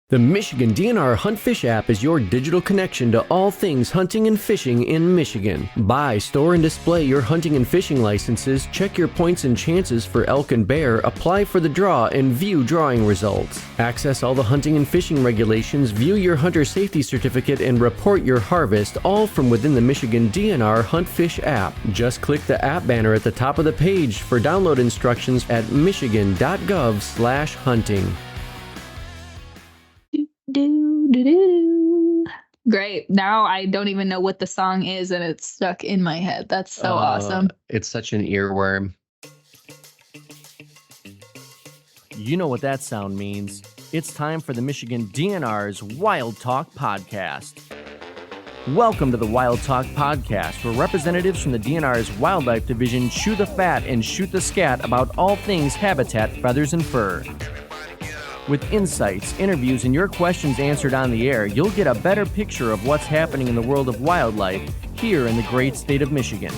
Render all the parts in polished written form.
The Michigan DNR Hunt Fish app is your digital connection to all things hunting and fishing in Michigan. Buy, store, and display your hunting and fishing licenses, check your points and chances for elk and bear, apply for the draw, and view drawing results. Access all the hunting and fishing regulations, view your hunter safety certificate, and report your harvest, all from within the Michigan DNR Hunt Fish app. Just click the app banner at the top of the page for download instructions at michigan.gov/hunting. Great. Now I don't even know what the song is and it's stuck in my head. That's so awesome. It's such an earworm. You know what that sound means. It's time for the Michigan DNR's Wildtalk Podcast. Welcome to the Wildtalk Podcast, where representatives from the DNR's Wildlife Division chew the fat and shoot the scat about all things habitat, feathers, and fur. With insights, interviews, and your questions answered on the air, you'll get a better picture of what's happening in the world of wildlife here in the great state of Michigan.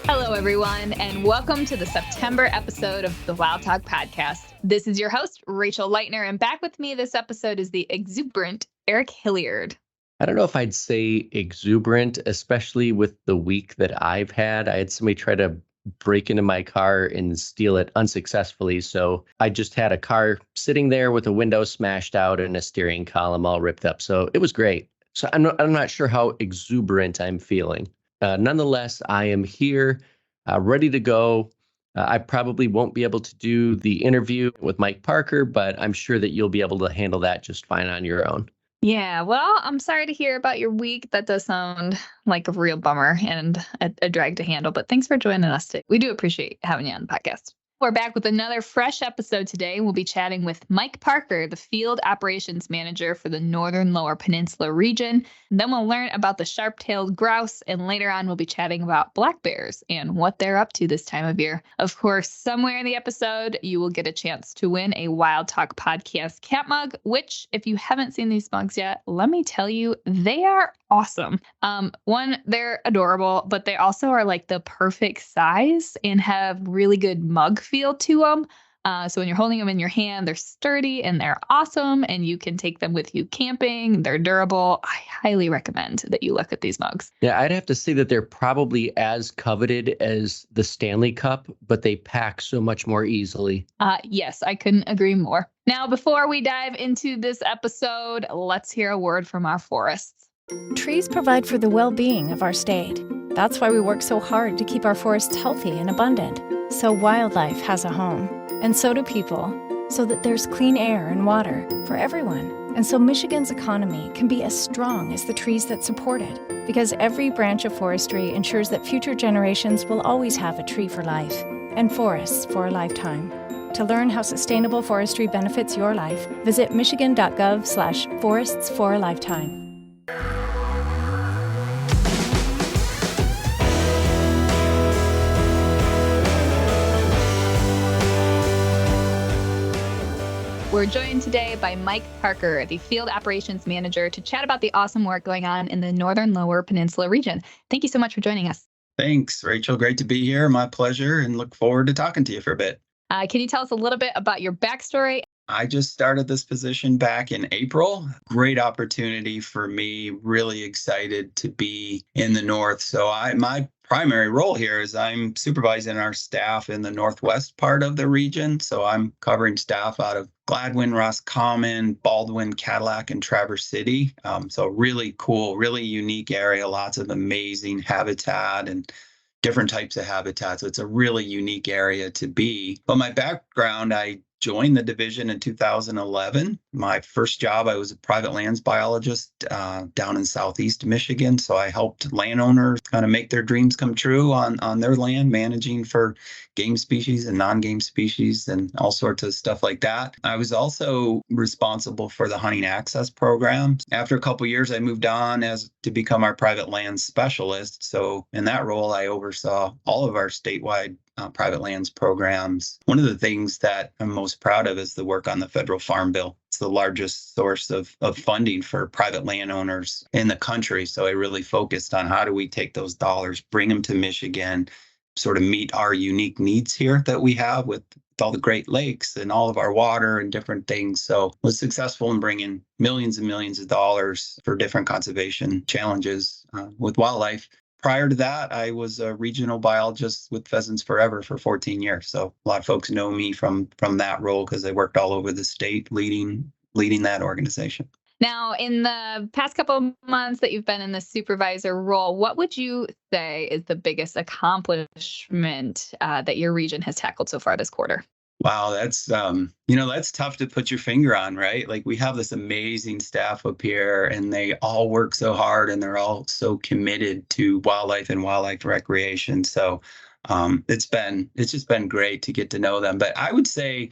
Hello, everyone, and welcome to the September episode of the Wildtalk Podcast. This is your host, Rachel Leightner, and back with me this episode is the exuberant Eric Hilliard. I don't know if I'd say exuberant, especially with the week that I've had. I had somebody try to break into my car and steal it unsuccessfully. So I just had a car sitting there with a window smashed out and a steering column all ripped up. So it was great. So I'm not sure how exuberant I'm feeling. Nonetheless, I am here, ready to go. I probably won't be able to do the interview with Mike Parker, but I'm sure that you'll be able to handle that just fine on your own. Yeah, well, I'm sorry to hear about your week. That does sound like a real bummer and a drag to handle, but thanks for joining us today. We do appreciate having you on the podcast. We're back with another fresh episode today. We'll be chatting with Mike Parker, the Field Operations Manager for the Northern Lower Peninsula region. Then we'll learn about the sharp-tailed grouse, and later on we'll be chatting about black bears and what they're up to this time of year. Of course, somewhere in the episode, you will get a chance to win a Wildtalk Podcast cat mug, which, if you haven't seen these mugs yet, let me tell you, they are awesome. One, they're adorable, but they also are like the perfect size and have really good mug feel to them. So when you're holding them in your hand, they're sturdy and they're awesome, and you can take them with you camping. They're durable. I highly recommend that you look at these mugs. Yeah, I'd have to say that they're probably as coveted as the Stanley Cup, but they pack so much more easily. Yes, I couldn't agree more. Now, before we dive into this episode, let's hear a word from our forests. Trees provide for the well-being of our state. That's why we work so hard to keep our forests healthy and abundant, so wildlife has a home, and so do people, so that there's clean air and water for everyone, and so Michigan's economy can be as strong as the trees that support it, because every branch of forestry ensures that future generations will always have a tree for life and forests for a lifetime. To learn how sustainable forestry benefits your life, visit michigan.gov/forests for a lifetime. We're joined today by Mike Parker, the Field Operations Manager, to chat about the awesome work going on in the Northern Lower Peninsula region. Thank you so much for joining us. Thanks, Rachel. Great to be here. My pleasure, and look forward to talking to you for a bit. Can you tell us a little bit about your backstory? I just started this position back in April. Great opportunity for me. Really excited to be in the north. So my primary role here is I'm supervising our staff in the northwest part of the region. So I'm covering staff out of Gladwin, Roscommon, Baldwin, Cadillac, and Traverse City. So really cool, really unique area. Lots of amazing habitat and different types of habitat. So it's a really unique area to be. But my background, I joined the division in 2011. My first job, I was a private lands biologist down in southeast Michigan. So I helped landowners kind of make their dreams come true on their land, managing for game species and non-game species and all sorts of stuff like that. I was also responsible for the hunting access program. After a couple of years, I moved on to become our private lands specialist. So in that role, I oversaw all of our statewide private lands programs. One of the things that I'm most proud of is the work on the federal farm bill. It's the largest source of funding for private landowners in the country. So I really focused on how do we take those dollars, bring them to Michigan, sort of meet our unique needs here that we have with all the Great Lakes and all of our water and different things. So was successful in bringing millions and millions of dollars for different conservation challenges with wildlife. Prior to that, I was a regional biologist with Pheasants Forever for 14 years. So a lot of folks know me from that role because I worked all over the state leading that organization. Now, in the past couple of months that you've been in the supervisor role, what would you say is the biggest accomplishment that your region has tackled so far this quarter? Wow, that's that's tough to put your finger on, right? Like we have this amazing staff up here and they all work so hard and they're all so committed to wildlife and wildlife recreation. So it's just been great to get to know them. But I would say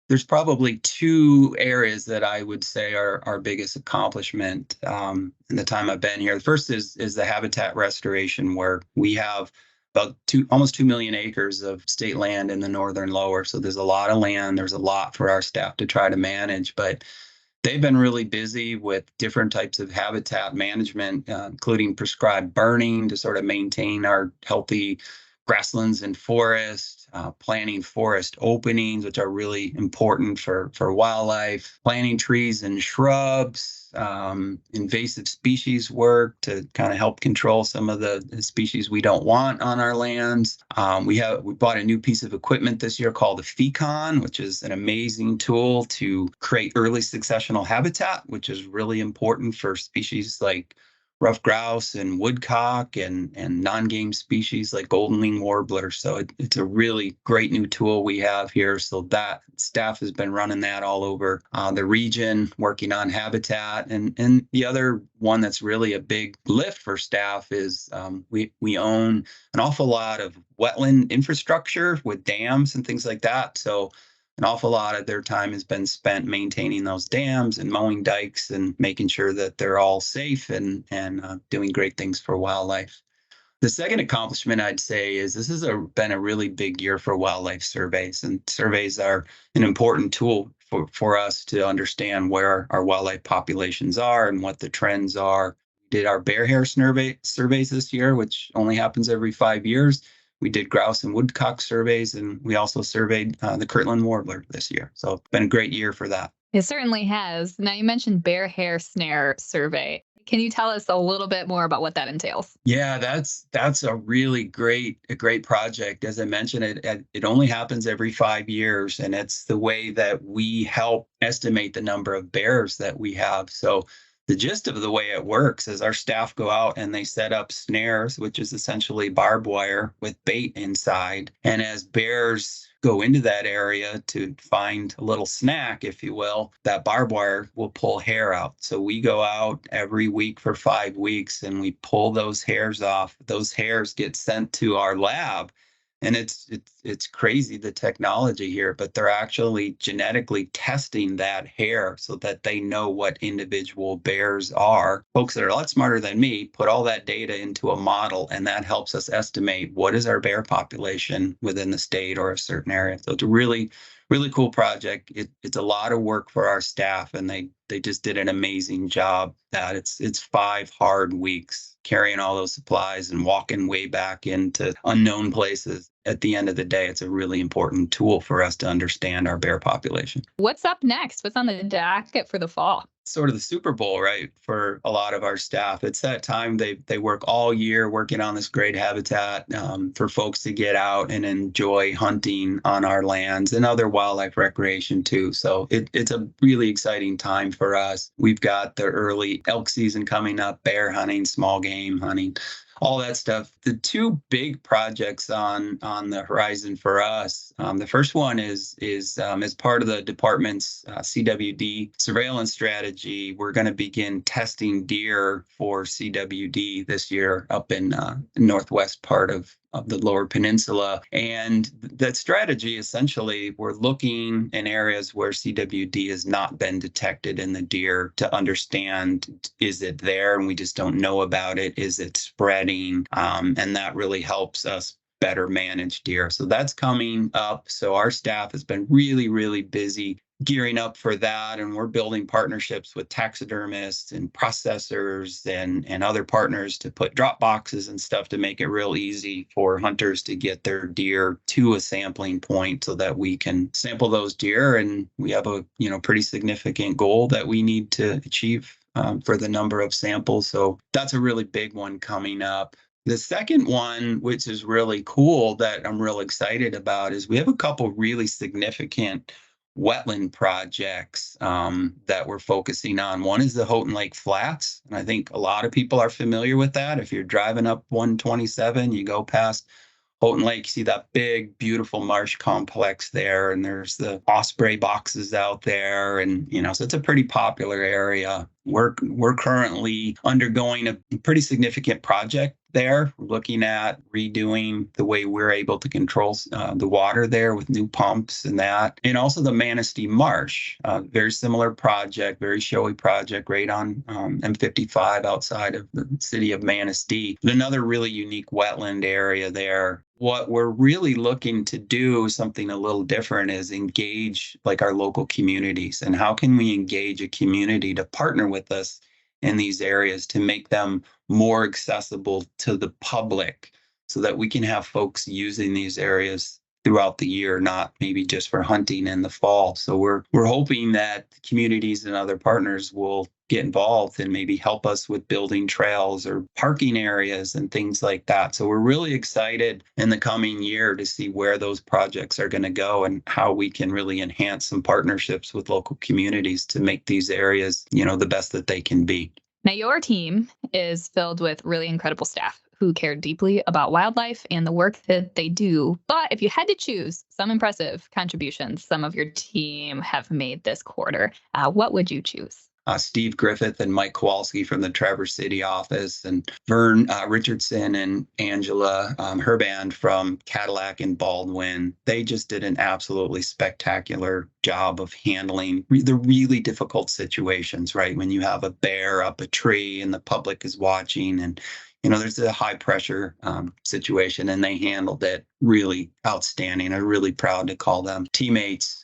there's probably two areas that I would say are our biggest accomplishment in the time I've been here. The first is the habitat restoration, where we have about almost 2 million acres of state land in the northern lower. So there's a lot of land. There's a lot for our staff to try to manage, but they've been really busy with different types of habitat management, including prescribed burning to sort of maintain our healthy grasslands and forests, planting forest openings, which are really important for wildlife, planting trees and shrubs, invasive species work to kind of help control some of the species we don't want on our lands. We bought a new piece of equipment this year called the FECON, which is an amazing tool to create early successional habitat, which is really important for species like rough grouse and woodcock and non-game species like golden wing warbler. So it's a really great new tool we have here. So that staff has been running that all over the region, working on habitat. And the other one that's really a big lift for staff is we own an awful lot of wetland infrastructure with dams and things like that. So an awful lot of their time has been spent maintaining those dams and mowing dikes and making sure that they're all safe and doing great things for wildlife. The second accomplishment I'd say is this has been a really big year for wildlife surveys, and surveys are an important tool for us to understand where our wildlife populations are and what the trends are. We did our bear hair surveys this year, which only happens every 5 years. We did grouse and woodcock surveys, and we also surveyed the Kirtland warbler this year. So it's been a great year for that. It certainly has. Now, you mentioned bear hair snare survey. Can you tell us a little bit more about what that entails? Yeah, that's a really great project. As I mentioned, it only happens every 5 years, and it's the way that we help estimate the number of bears that we have. So the gist of the way it works is our staff go out and they set up snares, which is essentially barbed wire with bait inside. And as bears go into that area to find a little snack, if you will, that barbed wire will pull hair out. So we go out every week for 5 weeks and we pull those hairs off. Those hairs get sent to our lab. And it's crazy, the technology here, but they're actually genetically testing that hair so that they know what individual bears are. Folks that are a lot smarter than me put all that data into a model, and that helps us estimate what is our bear population within the state or a certain area. So it's a really, really cool project. It's a lot of work for our staff, and they just did an amazing job. That it's 5 hard weeks carrying all those supplies and walking way back into unknown places. At the end of the day, it's a really important tool for us to understand our bear population. What's up next? What's on the docket for the fall? Sort of the Super Bowl, right? For a lot of our staff, it's that time they work all year working on this great habitat for folks to get out and enjoy hunting on our lands and other wildlife recreation too. So it's a really exciting time for us. We've got the early elk season coming up, bear hunting, small game hunting, all that stuff. The two big projects on the horizon for us, the first one is as part of the department's CWD surveillance strategy, we're going to begin testing deer for CWD this year up in northwest part of the Lower Peninsula. And that strategy, essentially, we're looking in areas where CWD has not been detected in the deer to understand, is it there and we just don't know about it? Is it spreading? And that really helps us better manage deer. So that's coming up. So our staff has been really, really busy gearing up for that, and we're building partnerships with taxidermists and processors and other partners to put drop boxes and stuff to make it real easy for hunters to get their deer to a sampling point so that we can sample those deer. And we have a pretty significant goal that we need to achieve for the number of samples. So that's a really big one coming up. The second one, which is really cool that I'm real excited about, is we have a couple really significant wetland projects that we're focusing on. One is the Houghton Lake Flats, and I think a lot of people are familiar with that. If you're driving up 127, you go past Houghton Lake, you see that big, beautiful marsh complex there, and there's the osprey boxes out there, and so it's a pretty popular area. We're currently undergoing a pretty significant project there. We're looking at redoing the way we're able to control the water there with new pumps and that. And also the Manistee Marsh, very similar project, very showy project right on M55 outside of the city of Manistee. But another really unique wetland area there. What we're really looking to do, something a little different, is engage like our local communities. And how can we engage a community to partner with us in these areas to make them more accessible to the public so that we can have folks using these areas throughout the year, not maybe just for hunting in the fall. So we're hoping that communities and other partners will get involved and maybe help us with building trails or parking areas and things like that. So we're really excited in the coming year to see where those projects are going to go and how we can really enhance some partnerships with local communities to make these areas, the best that they can be. Now, your team is filled with really incredible staff who care deeply about wildlife and the work that they do. But if you had to choose some impressive contributions some of your team have made this quarter, what would you choose? Steve Griffith and Mike Kowalski from the Traverse City office, and Vern Richardson and Angela Herband from Cadillac and Baldwin. They just did an absolutely spectacular job of handling the really difficult situations, right? When you have a bear up a tree and the public is watching, and there's a high pressure situation, and they handled it really outstanding. I'm really proud to call them teammates.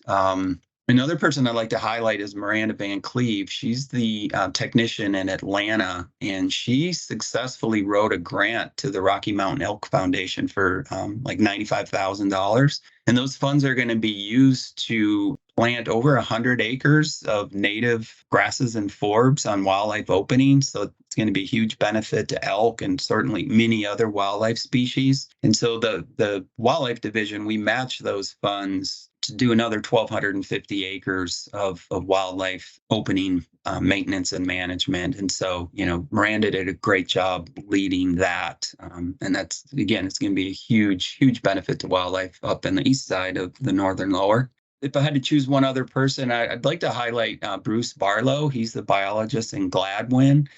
Another person I'd like to highlight is Miranda Van Cleve. She's the technician in Atlanta, and she successfully wrote a grant to the Rocky Mountain Elk Foundation for like $95,000. And those funds are going to be used to plant over 100 acres of native grasses and forbs on wildlife openings. So it's going to be a huge benefit to elk and certainly many other wildlife species. And so the wildlife division, we match those funds to do another 1,250 acres of wildlife opening maintenance and management. And so, Miranda did a great job leading that. And that's, again, it's going to be a huge, huge benefit to wildlife up in the east side of the northern lower. If I had to choose one other person, I'd like to highlight Bruce Barlow. He's the biologist in Gladwin,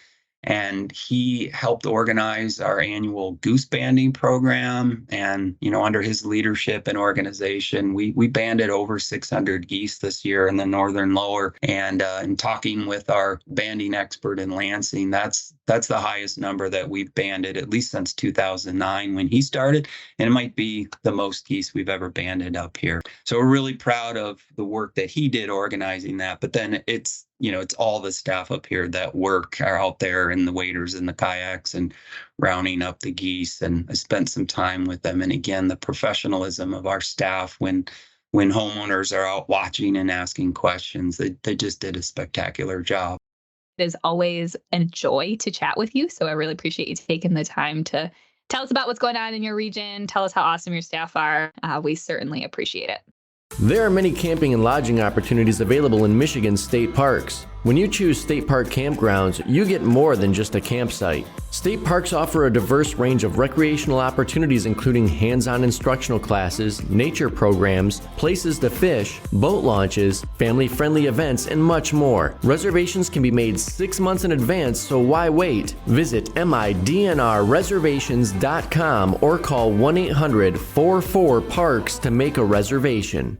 and he helped organize our annual goose banding program. And, under his leadership and organization, we banded over 600 geese this year in the northern lower. And in talking with our banding expert in Lansing, that's the highest number that we've banded, at least since 2009 when he started. And it might be the most geese we've ever banded up here. So we're really proud of the work that he did organizing that. But then it's all the staff up here that are out there in the waders and the kayaks and rounding up the geese. And I spent some time with them. And again, the professionalism of our staff when homeowners are out watching and asking questions, they just did a spectacular job. It is always a joy to chat with you. So I really appreciate you taking the time to tell us about what's going on in your region. Tell us how awesome your staff are. We certainly appreciate it. There are many camping and lodging opportunities available in Michigan state parks. When you choose state park campgrounds, you get more than just a campsite. State parks offer a diverse range of recreational opportunities, including hands-on instructional classes, nature programs, places to fish, boat launches, family-friendly events, and much more. Reservations can be made 6 months in advance, so why wait? Visit midnrreservations.com or call 1-800-44-PARKS to make a reservation.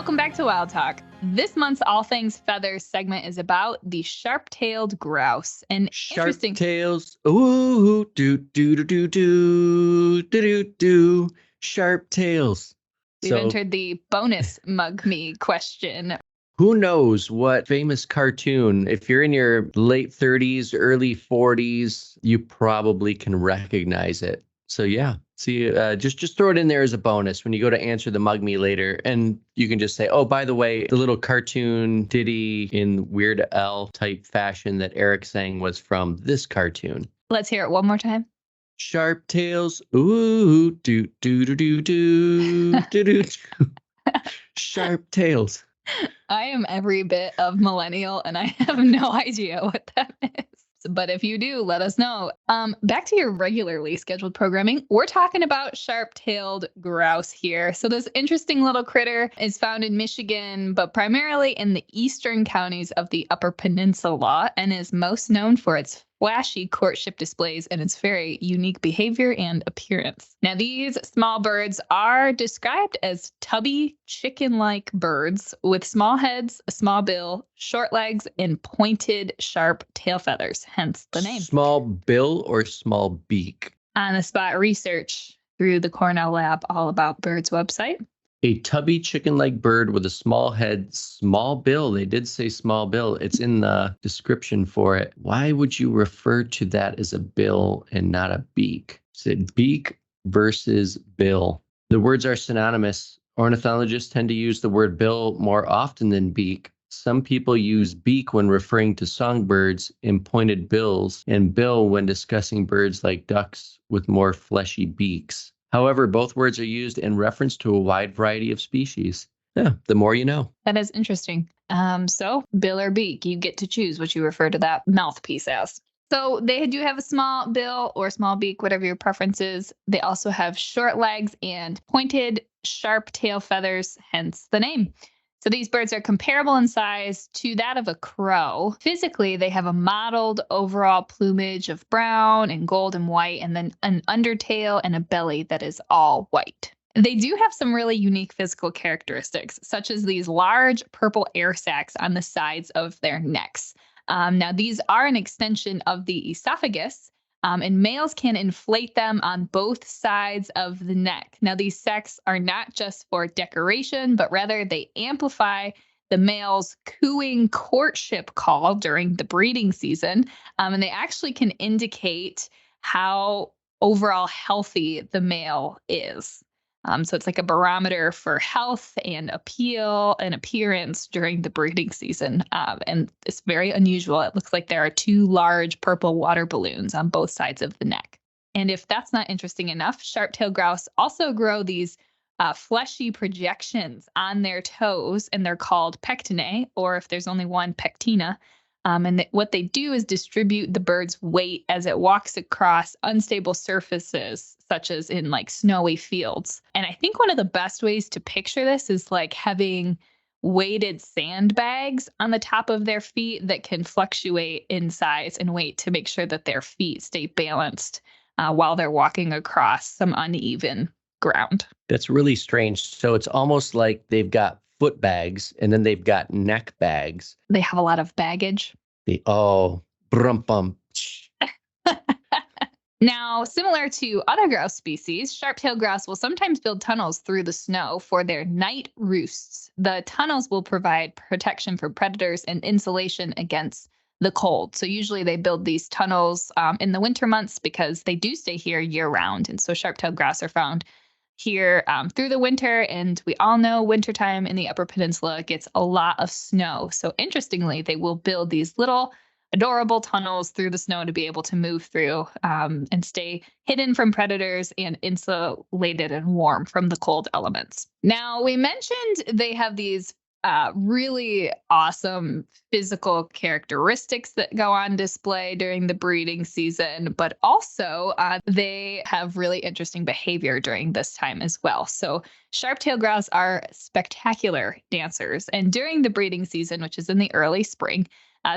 Welcome back to Wild Talk. This month's All Things Feathers segment is about the sharp-tailed grouse. An interesting tails. Ooh, do do do do do do do. Sharp tails. We've entered the bonus mug me question. Who knows what famous cartoon, if you're in your late 30s, early 40s, you probably can recognize it. So yeah, see, just throw it in there as a bonus when you go to answer the mug me later. And you can just say, oh, by the way, the little cartoon ditty in Weird Al type fashion that Eric sang was from this cartoon. Let's hear it one more time. Sharp tails. Ooh, do do do do do do do. Sharp tails. I am every bit of millennial and I have no idea what that is. But if you do, let us know. Back to your regularly scheduled programming. We're talking about sharp-tailed grouse here. So this interesting little critter is found in Michigan, but primarily in the eastern counties of the Upper Peninsula, and is most known for its flashy courtship displays and its very unique behavior and appearance. Now, these small birds are described as tubby, chicken-like birds with small heads, a small bill, short legs, and pointed, sharp tail feathers, hence the name. Small bill or small beak? On-the-spot research through the Cornell Lab All About Birds website. A tubby chicken-like bird with a small head, small bill. They did say small bill. It's in the description for it. Why would you refer to that as a bill and not a beak? Is it beak versus bill? The words are synonymous. Ornithologists tend to use the word bill more often than beak. Some people use beak when referring to songbirds and pointed bills, and bill when discussing birds like ducks with more fleshy beaks. However, both words are used in reference to a wide variety of species. Yeah, the more you know. That is interesting. So bill or beak, you get to choose what you refer to that mouthpiece as. So they do have a small bill or small beak, whatever your preference is. They also have short legs and pointed, sharp tail feathers, hence the name. So these birds are comparable in size to that of a crow. Physically, they have a mottled overall plumage of brown and gold and white, and then an undertail and a belly that is all white. They do have some really unique physical characteristics, such as these large purple air sacs on the sides of their necks. Now, these are an extension of the esophagus, and males can inflate them on both sides of the neck. Now, these sacs are not just for decoration, but rather they amplify the male's cooing courtship call during the breeding season. And they actually can indicate how overall healthy the male is. So it's like a barometer for health and appeal and appearance during the breeding season. And it's very unusual. It looks like there are two large purple water balloons on both sides of the neck. And if that's not interesting enough, sharp-tailed grouse also grow these fleshy projections on their toes, and they're called pectinae, or if there's only one, pectina. And what they do is distribute the bird's weight as it walks across unstable surfaces, such as in like snowy fields. And I think one of the best ways to picture this is like having weighted sandbags on the top of their feet that can fluctuate in size and weight to make sure that their feet stay balanced while they're walking across some uneven ground. That's really strange. So it's almost like they've got foot bags and then they've got neck bags. They have a lot of baggage. Brum bum. Now, similar to other grouse species, sharp-tailed grouse will sometimes build tunnels through the snow for their night roosts. The tunnels will provide protection from predators and insulation against the cold. So usually they build these tunnels in the winter months because they do stay here year-round. And so sharp-tailed grouse are found here through the winter, and we all know wintertime in the Upper Peninsula gets a lot of snow. So interestingly, they will build these little adorable tunnels through the snow to be able to move through and stay hidden from predators and insulated and warm from the cold elements. Now, we mentioned they have these really awesome physical characteristics that go on display during the breeding season, but also they have really interesting behavior during this time as well. So sharp-tailed grouse are spectacular dancers, and during the breeding season, which is in the early spring,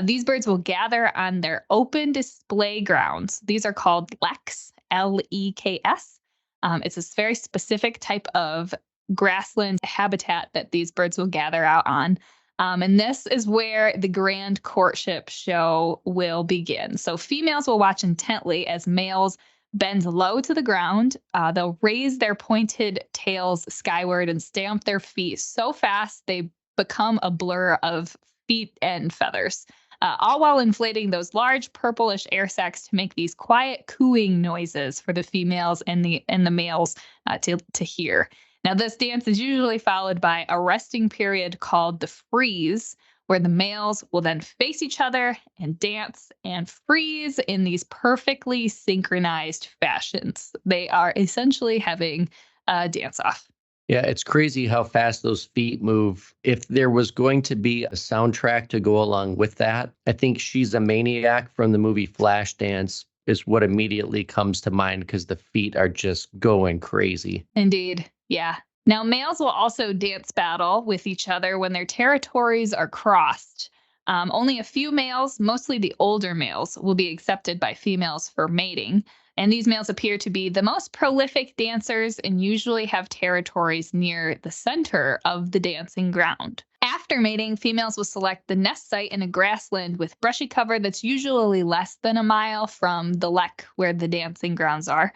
these birds will gather on their open display grounds. These are called leks, L-E-K-S. It's this very specific type of grassland habitat that these birds will gather out on. And this is where the grand courtship show will begin. So females will watch intently as males bend low to the ground. They'll raise their pointed tails skyward and stamp their feet so fast they become a blur of feet and feathers, all while inflating those large purplish air sacs to make these quiet cooing noises for the females and the males to hear. Now, this dance is usually followed by a resting period called the freeze, where the males will then face each other and dance and freeze in these perfectly synchronized fashions. They are essentially having a dance-off. Yeah, it's crazy how fast those feet move. If there was going to be a soundtrack to go along with that, I think She's a Maniac from the movie Flashdance is what immediately comes to mind because the feet are just going crazy. Indeed. Yeah. Now, males will also dance battle with each other when their territories are crossed. Only a few males, mostly the older males, will be accepted by females for mating. And these males appear to be the most prolific dancers and usually have territories near the center of the dancing ground. After mating, females will select the nest site in a grassland with brushy cover that's usually less than a mile from the lek where the dancing grounds are.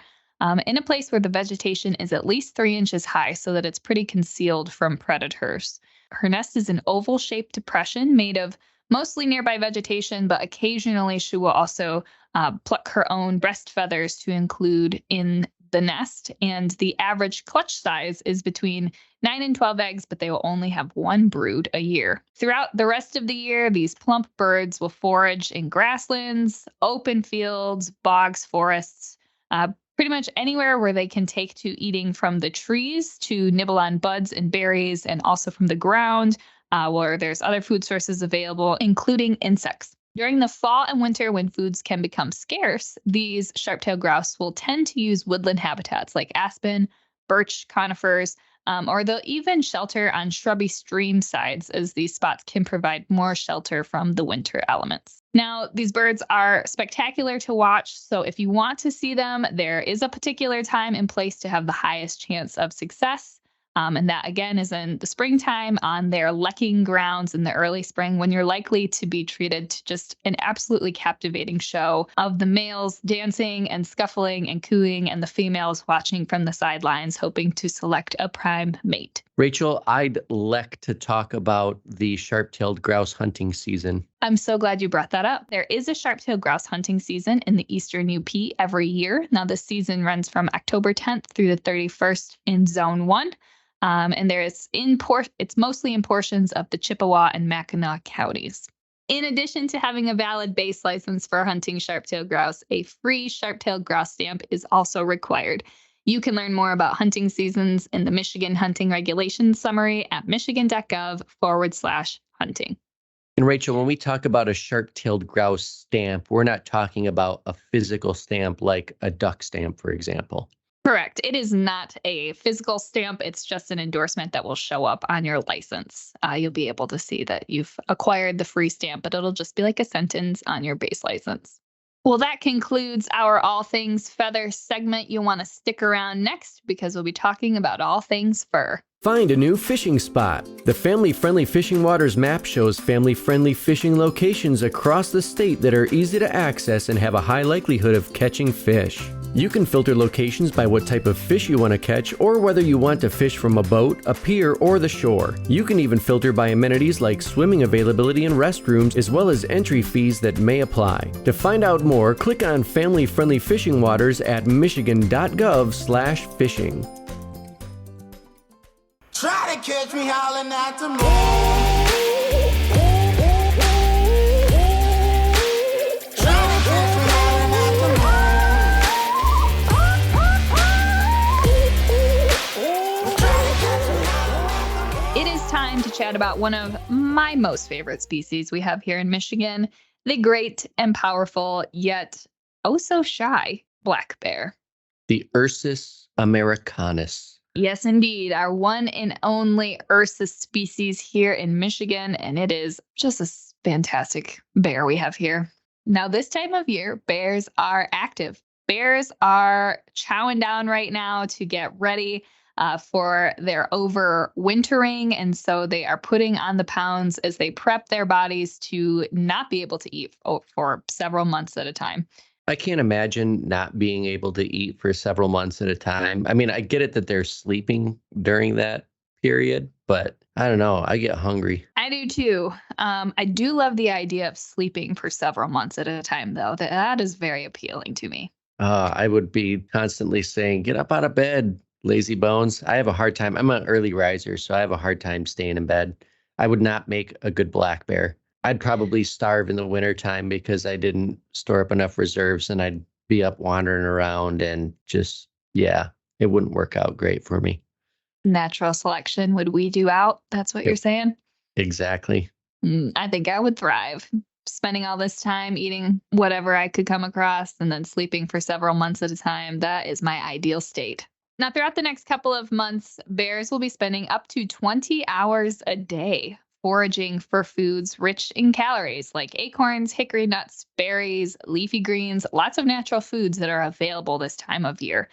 In a place where the vegetation is at least 3 inches high so that it's pretty concealed from predators. Her nest is an oval-shaped depression made of mostly nearby vegetation, but occasionally she will also pluck her own breast feathers to include in the nest. And the average clutch size is between 9 and 12 eggs, but they will only have 1 brood a year. Throughout the rest of the year, these plump birds will forage in grasslands, open fields, bogs, forests, pretty much anywhere where they can take to eating from the trees to nibble on buds and berries, and also from the ground where there's other food sources available, including insects. During the fall and winter, when foods can become scarce, these sharp-tailed grouse will tend to use woodland habitats like aspen, birch, conifers, or they'll even shelter on shrubby stream sides as these spots can provide more shelter from the winter elements. Now, these birds are spectacular to watch, so if you want to see them, there is a particular time and place to have the highest chance of success. And that, again, is in the springtime on their lekking grounds in the early spring, when you're likely to be treated to just an absolutely captivating show of the males dancing and scuffling and cooing and the females watching from the sidelines, hoping to select a prime mate. Rachel, I'd like to talk about the sharp-tailed grouse hunting season. I'm so glad you brought that up. There is a sharp-tailed grouse hunting season in the Eastern UP every year. Now, this season runs from October 10th through the 31st in Zone 1. And it's mostly in portions of the Chippewa and Mackinac counties. In addition to having a valid base license for hunting sharp-tailed grouse, a free sharp-tailed grouse stamp is also required. You can learn more about hunting seasons in the Michigan Hunting Regulations Summary at michigan.gov/hunting. And Rachel, when we talk about a sharp-tailed grouse stamp, we're not talking about a physical stamp like a duck stamp, for example. Correct. It is not a physical stamp. It's just an endorsement that will show up on your license. You'll be able to see that you've acquired the free stamp, but it'll just be like a sentence on your base license. Well, that concludes our All Things Feather segment. You'll want to stick around next because we'll be talking about all things fur. Find a new fishing spot. The Family Friendly Fishing Waters map shows family-friendly fishing locations across the state that are easy to access and have a high likelihood of catching fish. You can filter locations by what type of fish you want to catch or whether you want to fish from a boat, a pier, or the shore. You can even filter by amenities like swimming availability and restrooms, as well as entry fees that may apply. To find out more, click on Family Friendly Fishing Waters at michigan.gov/fishing. Try to catch me howling at the moon. Try to catch me howling at the moon. It is time to chat about one of my most favorite species we have here in Michigan, the great and powerful, yet oh so shy black bear. The Ursus americanus. Yes, indeed. Our one and only Ursus species here in Michigan, and it is just a fantastic bear we have here. Now, this time of year, bears are active. Bears are chowing down right now to get ready for their overwintering. And so they are putting on the pounds as they prep their bodies to not be able to eat for several months at a time. I can't imagine not being able to eat for several months at a time. I mean, I get it that they're sleeping during that period, but I don't know. I get hungry. I do too. I do love the idea of sleeping for several months at a time, though. That is very appealing to me. I would be constantly saying, get up out of bed, lazy bones. I have a hard time. I'm an early riser, so I have a hard time staying in bed. I would not make a good black bear. I'd probably starve in the wintertime because I didn't store up enough reserves, and I'd be up wandering around and just, yeah, it wouldn't work out great for me. Natural selection would weed you out. That's what you're saying? Exactly. I think I would thrive. Spending all this time eating whatever I could come across and then sleeping for several months at a time. That is my ideal state. Now, throughout the next couple of months, bears will be spending up to 20 hours a day foraging for foods rich in calories like acorns, hickory nuts, berries, leafy greens, lots of natural foods that are available this time of year.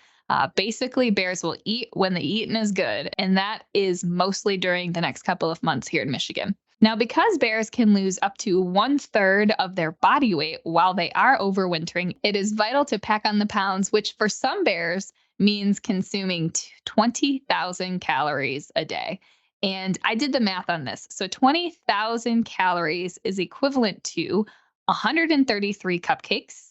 Basically, bears will eat when the eating is good, and that is mostly during the next couple of months here in Michigan. Now, because bears can lose up to 1/3 of their body weight while they are overwintering, it is vital to pack on the pounds, which for some bears means consuming 20,000 calories a day. And I did the math on this. So 20,000 calories is equivalent to 133 cupcakes,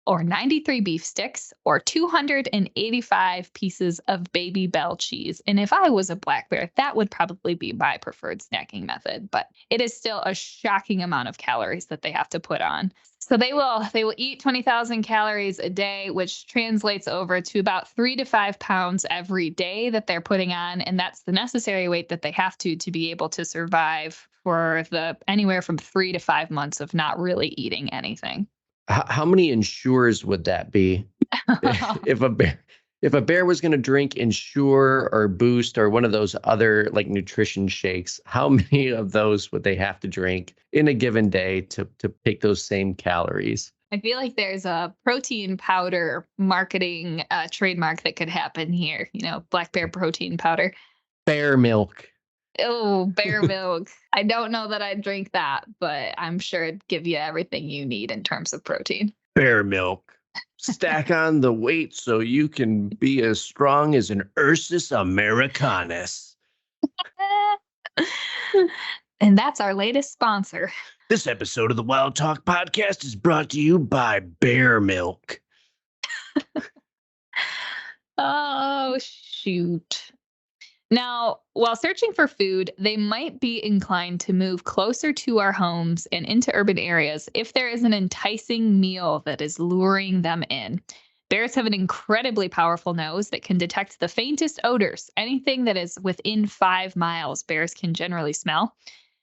or 93 beef sticks, or 285 pieces of Baby Bell cheese. And if I was a black bear, that would probably be my preferred snacking method. But it is still a shocking amount of calories that they have to put on. So they will eat 20,000 calories a day, which translates over to about 3 to 5 pounds every day that they're putting on. And that's the necessary weight that they have to be able to survive for the anywhere from 3 to 5 months of not really eating anything. How many Ensures would that be? if a bear was going to drink Ensure or Boost or one of those other like nutrition shakes, how many of those would they have to drink in a given day to take those same calories? I feel like there's a protein powder marketing trademark that could happen here. You know, black bear protein powder. Bear milk. Oh, bear milk. I don't know that I'd drink that, but I'm sure it'd give you everything you need in terms of protein. Bear milk. Stack on the weight so you can be as strong as an Ursus americanus. And that's our latest sponsor. This episode of the Wildtalk Podcast is brought to you by Bear Milk. Oh, shoot. Now, while searching for food, they might be inclined to move closer to our homes and into urban areas if there is an enticing meal that is luring them in. Bears have an incredibly powerful nose that can detect the faintest odors. Anything that is within 5 miles, bears can generally smell.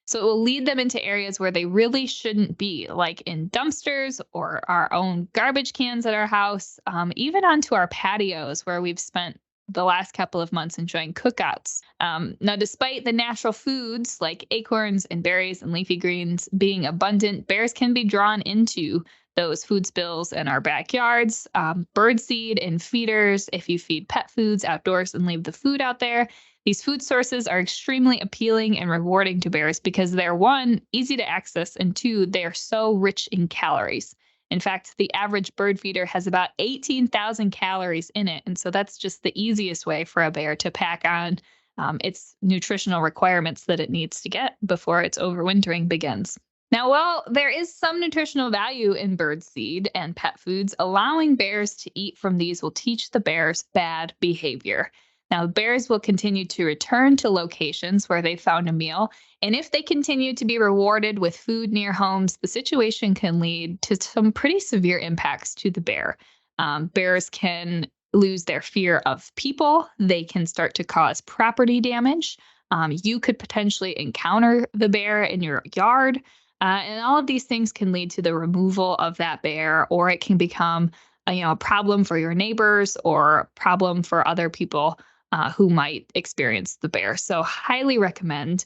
So it will lead them into areas where they really shouldn't be, like in dumpsters or our own garbage cans at our house, even onto our patios where we've spent the last couple of months enjoying cookouts. Now, despite the natural foods like acorns and berries and leafy greens being abundant, bears can be drawn into those food spills in our backyards, birdseed and feeders. If you feed pet foods outdoors and leave the food out there, these food sources are extremely appealing and rewarding to bears because they're, 1, easy to access, and 2, they are so rich in calories. In fact, the average bird feeder has about 18,000 calories in it. And so that's just the easiest way for a bear to pack on its nutritional requirements that it needs to get before its overwintering begins. Now, while there is some nutritional value in bird seed and pet foods, allowing bears to eat from these will teach the bears bad behavior. Now, bears will continue to return to locations where they found a meal, and if they continue to be rewarded with food near homes, the situation can lead to some pretty severe impacts to the bear. Bears can lose their fear of people. They can start to cause property damage. You could potentially encounter the bear in your yard, and all of these things can lead to the removal of that bear, or it can become a problem for your neighbors or a problem for other people who might experience the bear. So highly recommend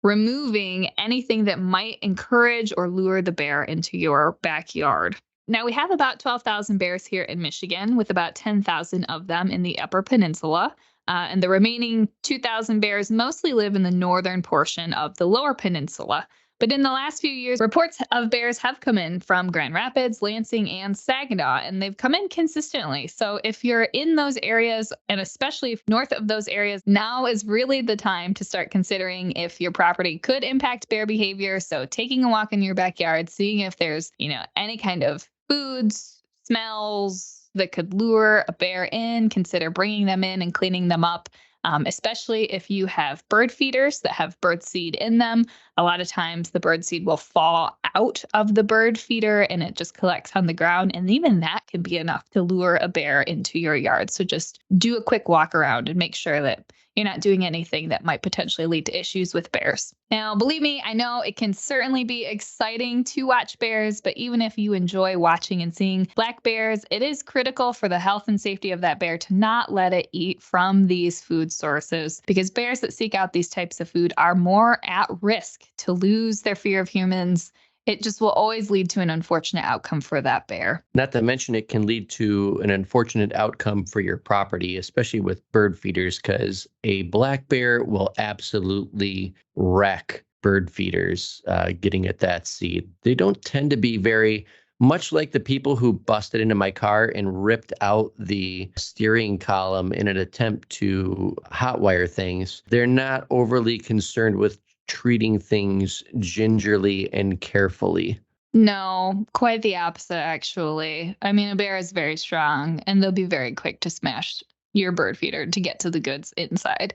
removing anything that might encourage or lure the bear into your backyard. Now, we have about 12,000 bears here in Michigan, with about 10,000 of them in the Upper Peninsula. And the remaining 2,000 bears mostly live in the northern portion of the Lower Peninsula. But in the last few years, reports of bears have come in from Grand Rapids, Lansing, and Saginaw, and they've come in consistently. So if you're in those areas, and especially if north of those areas, now is really the time to start considering if your property could impact bear behavior. So taking a walk in your backyard, seeing if there's, any kind of foods, smells that could lure a bear in, consider bringing them in and cleaning them up. Especially if you have bird feeders that have bird seed in them. A lot of times the bird seed will fall out of the bird feeder and it just collects on the ground. And even that can be enough to lure a bear into your yard. So just do a quick walk around and make sure that you're not doing anything that might potentially lead to issues with bears. Now, believe me, I know it can certainly be exciting to watch bears, but even if you enjoy watching and seeing black bears, it is critical for the health and safety of that bear to not let it eat from these food sources, because bears that seek out these types of food are more at risk to lose their fear of humans. It just will always lead to an unfortunate outcome for that bear. Not to mention it can lead to an unfortunate outcome for your property, especially with bird feeders, because a black bear will absolutely wreck bird feeders getting at that seed. They don't tend to be very much like the people who busted into my car and ripped out the steering column in an attempt to hotwire things. They're not overly concerned with treating things gingerly and carefully. No, quite the opposite, actually. I mean, a bear is very strong and they'll be very quick to smash your bird feeder to get to the goods inside.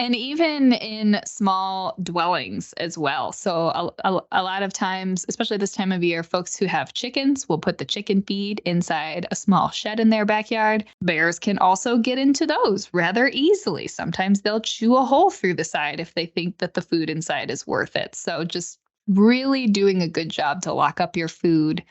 And even in small dwellings as well. So a lot of times, especially this time of year, folks who have chickens will put the chicken feed inside a small shed in their backyard. Bears can also get into those rather easily. Sometimes they'll chew a hole through the side if they think that the food inside is worth it. So just really doing a good job to lock up your food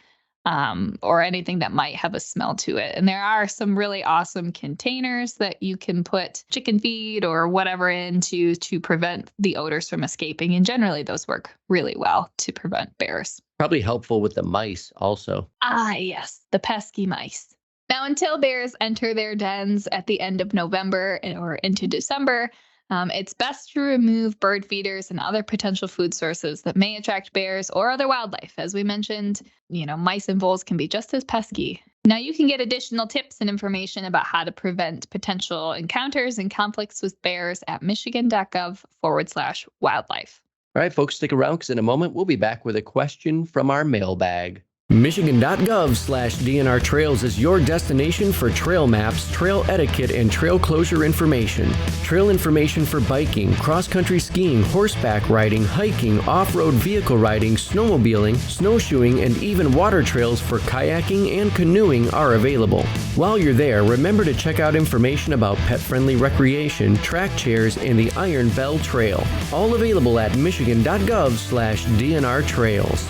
or anything that might have a smell to it. And there are some really awesome containers that you can put chicken feed or whatever into to prevent the odors from escaping. And generally those work really well to prevent bears. Probably helpful with the mice also. Ah, yes, the pesky mice. Now, until bears enter their dens at the end of November or into December, it's best to remove bird feeders and other potential food sources that may attract bears or other wildlife. As we mentioned, mice and voles can be just as pesky. Now, you can get additional tips and information about how to prevent potential encounters and conflicts with bears at michigan.gov/wildlife. All right, folks, stick around because in a moment we'll be back with a question from our mailbag. Michigan.gov/DNR Trails is your destination for trail maps, trail etiquette, and trail closure information. Trail information for biking, cross-country skiing, horseback riding, hiking, off-road vehicle riding, snowmobiling, snowshoeing, and even water trails for kayaking and canoeing are available. While you're there, remember to check out information about pet-friendly recreation, track chairs, and the Iron Bell Trail. All available at Michigan.gov/DNR Trails.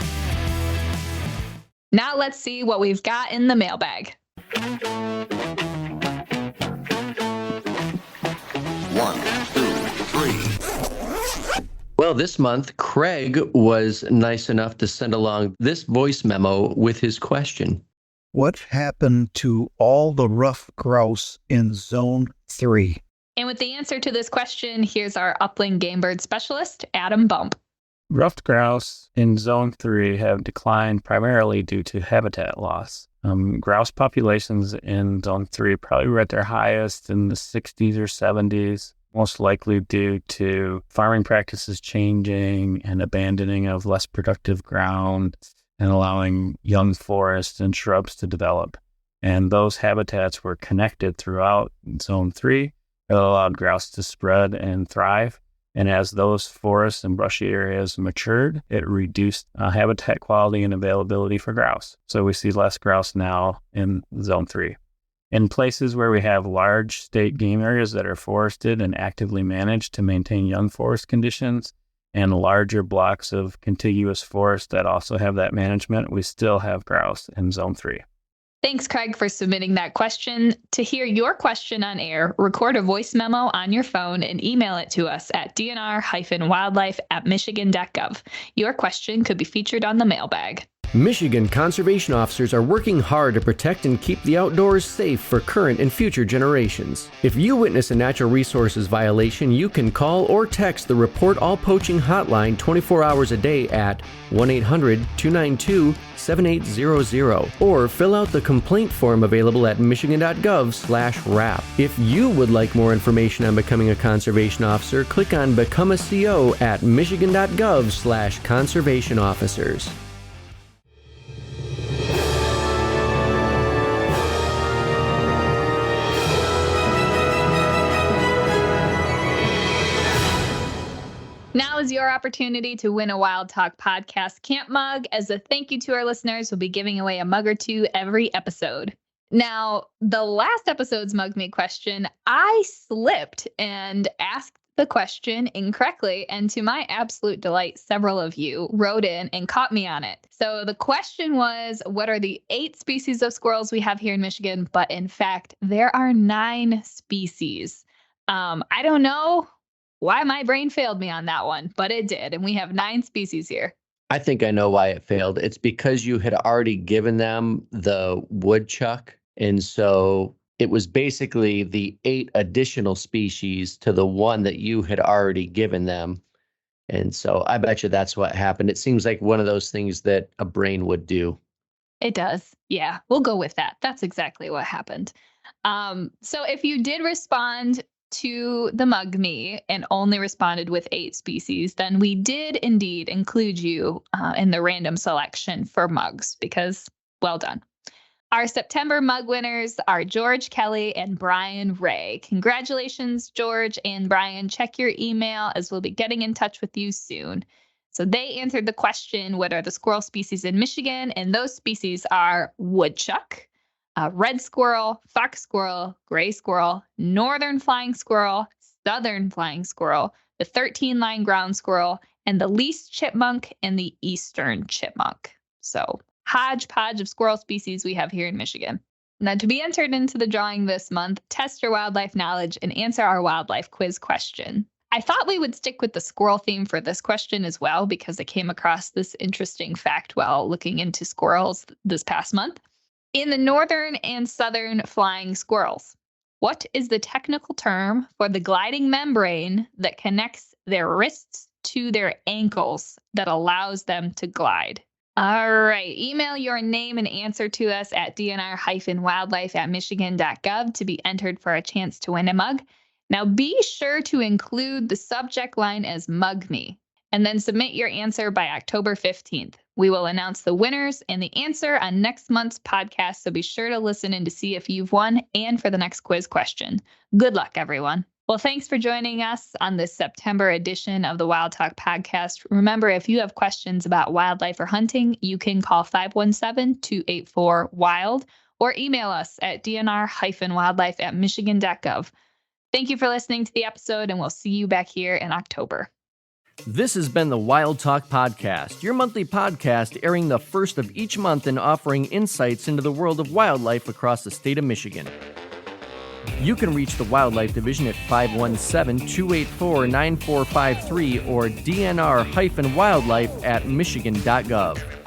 Now let's see what we've got in the mailbag. 1, 2, 3. Well, this month, Craig was nice enough to send along this voice memo with his question. What happened to all the rough grouse in Zone 3? And with the answer to this question, here's our upland game bird specialist, Adam Bump. Ruffed grouse in Zone 3 have declined primarily due to habitat loss. Grouse populations in Zone 3 probably were at their highest in the 60s or 70s, most likely due to farming practices changing and abandoning of less productive ground and allowing young forests and shrubs to develop. And those habitats were connected throughout Zone 3 that allowed grouse to spread and thrive. And as those forests and brushy areas matured, it reduced habitat quality and availability for grouse. So we see less grouse now in Zone 3. In places where we have large state game areas that are forested and actively managed to maintain young forest conditions, and larger blocks of contiguous forest that also have that management, we still have grouse in Zone 3. Thanks, Craig, for submitting that question. To hear your question on air, record a voice memo on your phone and email it to us at dnr-wildlife@michigan.gov. Your question could be featured on the mailbag. Michigan conservation officers are working hard to protect and keep the outdoors safe for current and future generations. If you witness a natural resources violation, you can call or text the Report All Poaching hotline 24 hours a day at 1-800-292-7800 or fill out the complaint form available at michigan.gov/RAP. If you would like more information on becoming a conservation officer, click on Become a CO at michigan.gov/conservation officers. Now is your opportunity to win a Wildtalk Podcast Camp Mug. As a thank you to our listeners, we'll be giving away a mug or two every episode. Now, the last episode's Mug Me question, I slipped and asked the question incorrectly. And to my absolute delight, several of you wrote in and caught me on it. So the question was, what are the 8 species of squirrels we have here in Michigan? But in fact, there are 9 species. I don't know why my brain failed me on that one, but it did. And we have 9 species here. I think I know why it failed. It's because you had already given them the woodchuck. And so it was basically the 8 additional species to the one that you had already given them. And so I bet you that's what happened. It seems like one of those things that a brain would do. It does. Yeah, we'll go with that. That's exactly what happened. So if you did respond to the Mug Me and only responded with 8 species, then we did indeed include you in the random selection for mugs because well done. Our September mug winners are George Kelly and Brian Ray. Congratulations, George and Brian. Check your email as we'll be getting in touch with you soon. So they answered the question, what are the squirrel species in Michigan? And those species are woodchuck, red squirrel, fox squirrel, gray squirrel, northern flying squirrel, southern flying squirrel, the 13-line ground squirrel, and the least chipmunk and the eastern chipmunk. So hodgepodge of squirrel species we have here in Michigan. Now, to be entered into the drawing this month, test your wildlife knowledge and answer our wildlife quiz question. I thought we would stick with the squirrel theme for this question as well because I came across this interesting fact while looking into squirrels this past month. In the northern and southern flying squirrels, what is the technical term for the gliding membrane that connects their wrists to their ankles that allows them to glide? All right, email your name and answer to us at dnr-wildlife@michigan.gov to be entered for a chance to win a mug. Now be sure to include the subject line as Mug Me and then submit your answer by October 15th. We will announce the winners and the answer on next month's podcast, so be sure to listen in to see if you've won and for the next quiz question. Good luck, everyone. Well, thanks for joining us on this September edition of the Wildtalk Podcast. Remember, if you have questions about wildlife or hunting, you can call 517-284-WILD or email us at dnr-wildlife@michigan.gov. Thank you for listening to the episode, and we'll see you back here in October. This has been the Wildtalk Podcast, your monthly podcast airing the first of each month and offering insights into the world of wildlife across the state of Michigan. You can reach the Wildlife Division at 517-284-9453 or dnr-wildlife@michigan.gov.